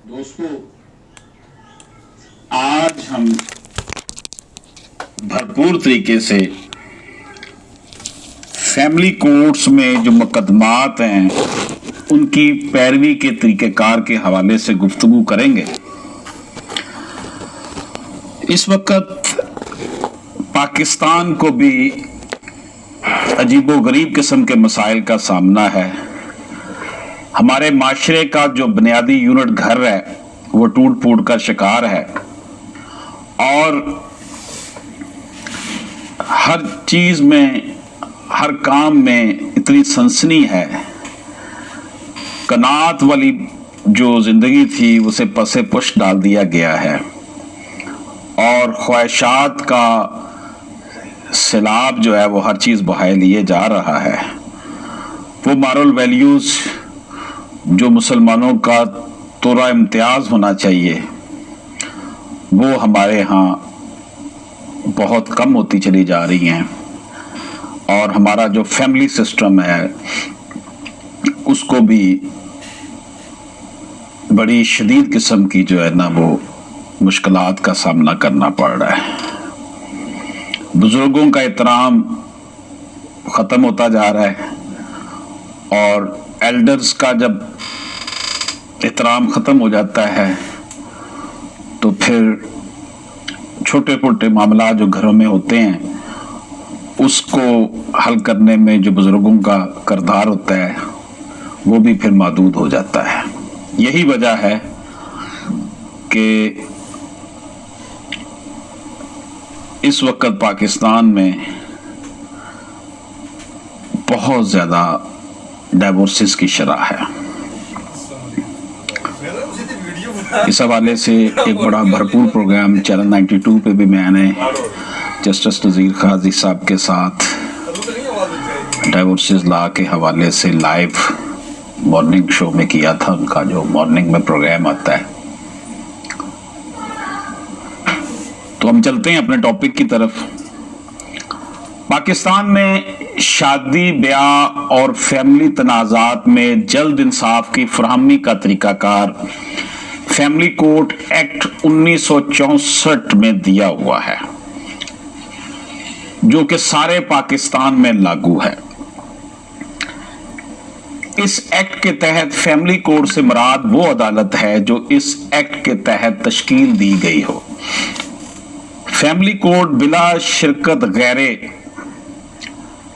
دوستو، آج ہم بھرپور طریقے سے فیملی کورٹس میں جو مقدمات ہیں ان کی پیروی کے طریقہ کار کے حوالے سے گفتگو کریں گے۔ اس وقت پاکستان کو بھی عجیب و غریب قسم کے مسائل کا سامنا ہے۔ ہمارے معاشرے کا جو بنیادی یونٹ گھر ہے وہ ٹوٹ پھوٹ کا شکار ہے، اور ہر چیز میں، ہر کام میں اتنی سنسنی ہے۔ قناعت والی جو زندگی تھی اسے پس پش ڈال دیا گیا ہے، اور خواہشات کا سیلاب جو ہے وہ ہر چیز بہائے لیے جا رہا ہے۔ وہ مارل ویلیوز جو مسلمانوں کا تورا امتیاز ہونا چاہیے وہ ہمارے ہاں بہت کم ہوتی چلی جا رہی ہیں، اور ہمارا جو فیملی سسٹم ہے اس کو بھی بڑی شدید قسم کی جو ہے نا وہ مشکلات کا سامنا کرنا پڑ رہا ہے۔ بزرگوں کا احترام ختم ہوتا جا رہا ہے، اور ایلڈرز کا جب احترام ختم ہو جاتا ہے تو پھر چھوٹے موٹے معاملات جو گھروں میں ہوتے ہیں اس کو حل کرنے میں جو بزرگوں کا کردار ہوتا ہے وہ بھی پھر محدود ہو جاتا ہے۔ یہی وجہ ہے کہ اس وقت پاکستان میں بہت زیادہ ڈائیورسز کی شرح ہے۔ اس حوالے سے ایک بڑا بھرپور پروگرام چینل 92 پہ بھی میں نے جسٹس نذیر قاضی صاحب کے ساتھ ڈائیورسز لا کے حوالے سے لائیو مارننگ شو میں کیا تھا، ان کا جو مارننگ میں پروگرام آتا ہے۔ تو ہم چلتے ہیں اپنے ٹاپک کی طرف۔ پاکستان میں شادی بیاہ اور فیملی تنازعات میں جلد انصاف کی فراہمی کا طریقہ کار فیملی کورٹ ایکٹ 1964 میں دیا ہوا ہے، جو کہ سارے پاکستان میں لاگو ہے۔ اس ایکٹ کے تحت فیملی کورٹ سے مراد وہ عدالت ہے جو اس ایکٹ کے تحت تشکیل دی گئی ہو۔ فیملی کورٹ بلا شرکت غیر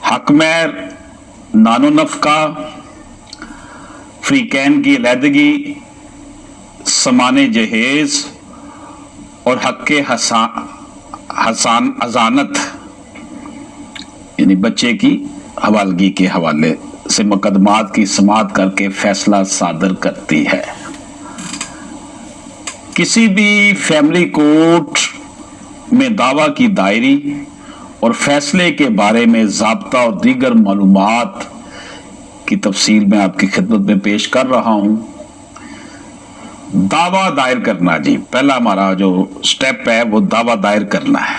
حکمیر نان و نفقہ، فریقین کی علیحدگی، سمان جہیز اور حق حضانت یعنی بچے کی حوالگی کے حوالے سے مقدمات کی سماعت کر کے فیصلہ صادر کرتی ہے۔ کسی بھی فیملی کورٹ میں دعویٰ کی دائری اور فیصلے کے بارے میں ضابطہ اور دیگر معلومات کی تفصیل میں آپ کی خدمت میں پیش کر رہا ہوں۔ دعویٰ دائر کرنا، جی پہلا ہمارا جو سٹیپ ہے وہ دعویٰ دائر کرنا ہے۔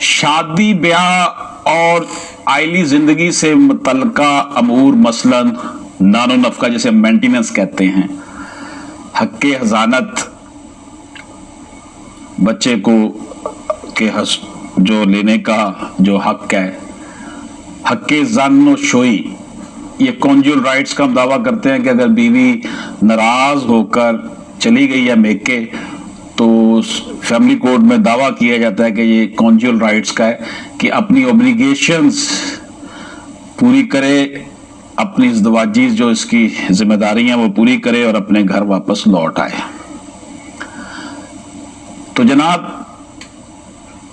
شادی بیاہ اور عائلی زندگی سے متعلقہ امور، مثلا نان و نفقہ جسے مینٹیننس کہتے ہیں، حق حضانت، بچے کو کے جو لینے کا جو حق ہے، حق زن و شوئی، یہ کونجول رائٹس کا ہم دعویٰ کرتے ہیں کہ اگر بیوی ناراض ہو کر چلی گئی ہے میکے تو فیملی کورٹ میں دعویٰ کیا جاتا ہے کہ یہ کونجول رائٹس کا ہے کہ اپنی اوبلیگیشنز پوری کرے، اپنی ازدواجی جو اس کی ذمہ داری ہیں وہ پوری کرے اور اپنے گھر واپس لوٹ آئے۔ تو جناب،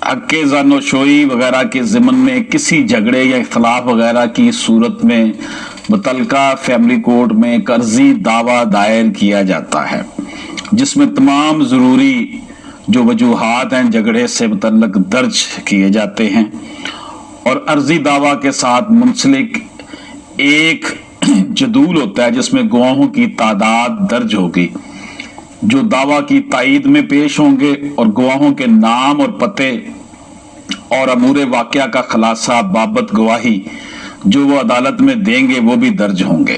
حق زن و شوئی وغیرہ کے ضمن میں کسی جھگڑے یا اختلاف وغیرہ کی صورت میں متعلقہ فیملی کورٹ میں ایک عرضی دعویٰ دائر کیا جاتا ہے، جس میں تمام ضروری جو وجوہات ہیں جھگڑے سے متعلق درج کیے جاتے ہیں، اور عرضی دعویٰ کے ساتھ منسلک ایک جدول ہوتا ہے جس میں گواہوں کی تعداد درج ہوگی جو دعویٰ کی تائید میں پیش ہوں گے، اور گواہوں کے نام اور پتے اور امور واقعہ کا خلاصہ بابت گواہی جو وہ عدالت میں دیں گے وہ بھی درج ہوں گے۔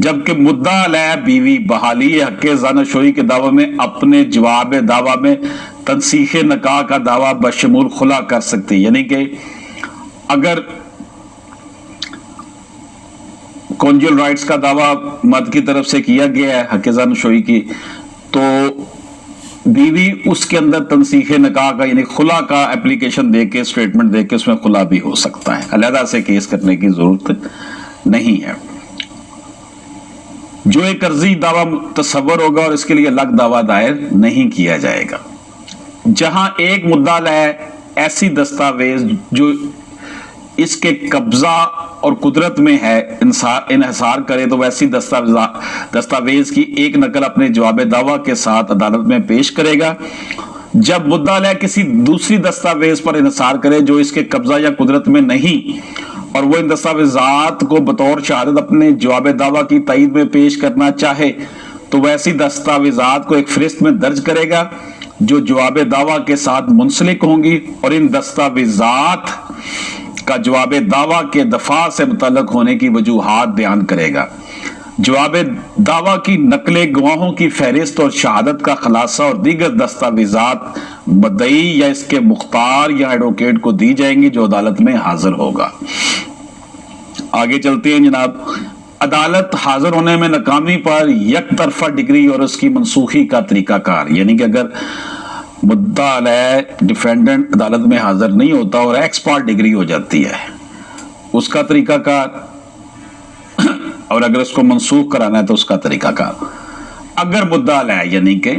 جبکہ مدعا علیہ بیوی بحالی حق زناشویی کے دعوے میں اپنے جواب دعویٰ میں تنسیخ نکاح کا دعویٰ بشمول خلا کر سکتی، یعنی کہ اگر کونجل رائٹس کا دعویٰ مرد کی طرف سے کیا گیا ہے حق زناشویی کی، تو بیوی اس کے اندر تنسیخ نکاح کا یعنی خلا کا اپلیکیشن دے کے اسٹیٹمنٹ دے کے اس میں خلا بھی ہو سکتا ہے، علیحدہ سے کیس کرنے کی ضرورت نہیں ہے۔ جو ایک عرضی دعویٰ تصور ہوگا اور اس کے لیے الگ دعویٰ دائر نہیں کیا جائے گا۔ جہاں ایک مدعا علیہ ایسی دستاویز جو اس کے قبضہ اور قدرت میں ہے انحصار کرے تو ویسی دستاویز کی ایک نقل اپنے جواب دعویٰ کے ساتھ عدالت میں پیش کرے گا۔ جب مدعا علیہ کسی دوسری دستاویز پر انحصار کرے جو اس کے قبضہ یا قدرت میں نہیں اور وہ ان دستاویزات کو بطور شہادت اپنے جواب دعویٰ کی تائید میں پیش کرنا چاہے تو ویسی دستاویزات کو ایک فہرست میں درج کرے گا جو جواب دعویٰ کے ساتھ منسلک ہوں گی اور ان دستاویزات کا جواب دعویٰ کے دفاع سے متعلق ہونے کی وجوہات بیان کرے گا۔ جواب دعویٰ کی نقلیں گواہوں کی فہرست اور شہادت کا خلاصہ اور دیگر دستاویزات مدعی یا اس کے مختار یا ایڈوکیٹ کو دی جائیں گی جو عدالت میں حاضر ہوگا۔ آگے چلتے ہیں جناب۔ عدالت حاضر ہونے میں ناکامی پر یک طرفہ ڈگری اور اس کی منسوخی کا طریقہ کار، یعنی کہ اگر مدعا علیہ ڈیفینڈنٹ عدالت میں حاضر نہیں ہوتا اور ایکس پارٹ ڈگری ہو جاتی ہے، اس کا طریقہ کار، اور اگر اس کو منسوخ کرانا ہے تو اس کا طریقہ کار۔ اگر مدعا علیہ یعنی کہ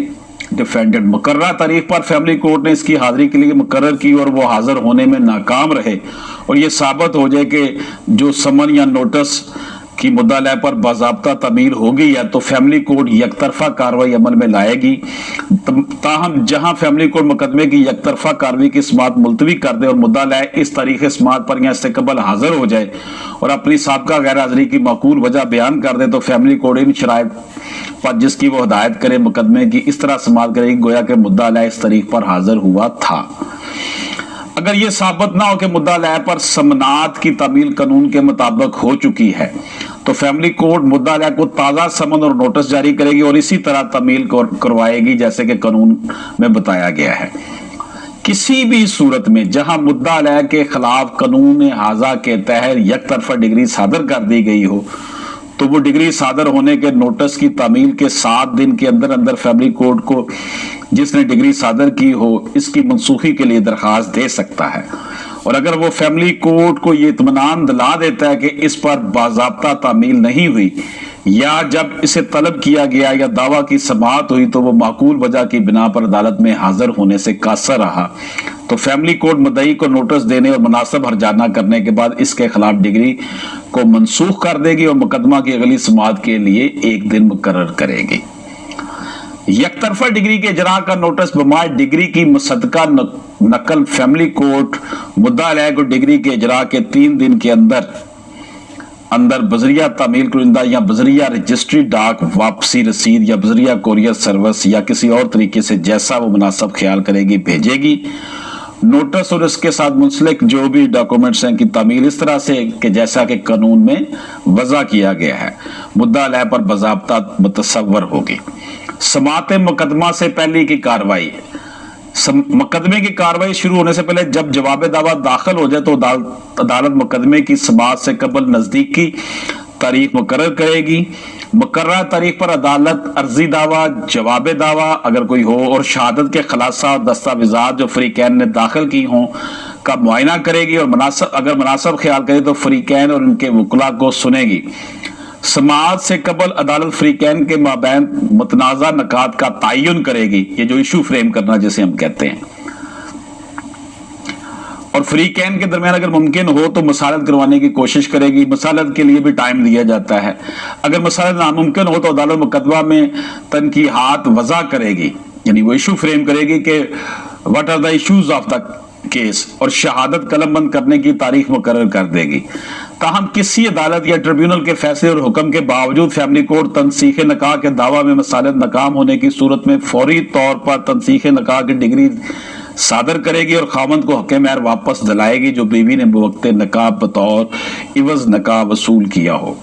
ڈیفینڈنٹ مقررہ تاریخ پر فیملی کورٹ نے اس کی حاضری کے لیے مقرر کی اور وہ حاضر ہونے میں ناکام رہے اور یہ ثابت ہو جائے کہ جو سمن یا نوٹس کی مدعا علیہ پر باضابطہ تعمیل ہو گئی ہے تو فیملی کورٹ یک طرفہ کارروائی عمل میں لائے گی۔ تاہم جہاں فیملی کورٹ مقدمے کی یک طرفہ کارروائی کی سماعت ملتوی کر دے اور مدعا علیہ اس تاریخ سماعت پر یا اس سے قبل حاضر ہو جائے اور اپنی سابقہ غیر حاضری کی معقول وجہ بیان کر دے تو فیملی کورٹ ان شرائط پر جس کی وہ ہدایت کرے مقدمے کی اس طرح سماعت کرے گی گویا کہ مدعا علیہ اس تاریخ پر حاضر ہوا تھا۔ اگر یہ ثابت نہ ہو کہ مدعا علیہ پر سمنات کی تعمیل قانون کے مطابق ہو چکی ہے تو فیملی کورٹ مدعا علیہ کو تازہ سمن اور نوٹس جاری کرے گی اور اسی طرح تعمیل کروائے گی جیسے کہ قانون میں بتایا گیا ہے۔ کسی بھی صورت میں جہاں مدعا علیہ کے خلاف قانون ہاضہ کے تحت یک طرفہ ڈگری صادر کر دی گئی ہو تو وہ ڈگری صادر ہونے کے نوٹس کی تعمیل کے 7 دن کے اندر اندر فیملی کورٹ کو جس نے ڈگری صادر کی ہو اس کی منسوخی کے لیے درخواست دے سکتا ہے، اور اگر وہ فیملی کورٹ کو یہ اطمینان دلا دیتا ہے کہ اس پر باضابطہ تعمیل نہیں ہوئی یا جب اسے طلب کیا گیا یا دعویٰ کی سماعت ہوئی تو وہ معقول وجہ کی بنا پر عدالت میں حاضر ہونے سے قاصر رہا تو فیملی کورٹ مدعی کو نوٹس دینے اور مناسب ہرجانہ کرنے کے بعد اس کے خلاف ڈگری کو منسوخ کر دے گی اور مقدمہ کی اگلی سماعت کے لیے 1 دن مقرر کرے گی۔ یک طرفہ ڈگری کے اجراء کا نوٹس بمائے ڈگری کی مصدقہ نقل فیملی کورٹ مدعا علیہ کو ڈگری کے اجراء کے 3 دن کے اندر بذریعہ تعمیل کنندہ یا بذریعہ رجسٹری ڈاک واپسی رسید یا بذریعہ کوریئر سروس یا کسی اور طریقے سے جیسا وہ مناسب خیال کرے گی بھیجے گی۔ نوٹس اور اس کے ساتھ منسلک جو بھی ڈاکومنٹس ہیں کی تعمیل اس طرح سے کہ جیسا کہ قانون میں وضع کیا گیا ہے مدعا علیہ پر باضابطہ متصور ہوگی۔ سماعت مقدمہ سے پہلے کی کارروائی، مقدمے کی کارروائی شروع ہونے سے پہلے جب جواب دعویٰ داخل ہو جائے تو عدالت مقدمے کی سماعت سے قبل نزدیک کی تاریخ مقرر کرے گی۔ مقررہ تاریخ پر عدالت عرضی دعویٰ، جواب دعویٰ اگر کوئی ہو اور شہادت کے خلاصہ اور دستاویزات جو فریقین نے داخل کی ہوں کا معائنہ کرے گی اور اگر مناسب خیال کرے تو فریقین اور ان کے وکلاء کو سنے گی۔ سماعت سے قبل عدالت فریقین کے مابین متنازع نکات کا تعین کرے گی، یہ جو ایشو فریم کرنا جسے ہم کہتے ہیں، اور فریقین کے درمیان اگر ممکن ہو تو مسالت کروانے کی کوشش کرے گی۔ مسالت کے لیے بھی ٹائم دیا جاتا ہے۔ اگر مسالت ناممکن ہو تو عدالت مقدمہ میں تنقیحات وضع کرے گی، یعنی وہ ایشو فریم کرے گی کہ what are the issues of the case, اور شہادت قلم بند کرنے کی تاریخ مقرر کر دے گی۔ تاہم کسی عدالت یا ٹریبیونل کے فیصلے اور حکم کے باوجود فیملی کورٹ تنسیخ نکاح کے دعویٰ میں مسالت ناکام ہونے کی صورت میں فوری طور پر تنسیخ نکاح کی ڈگری صادر کرے گی اور خاوند کو حق مہر واپس دلائے گی جو بیوی نے بوقت نکاح بطور عوض نکاح وصول کیا ہو۔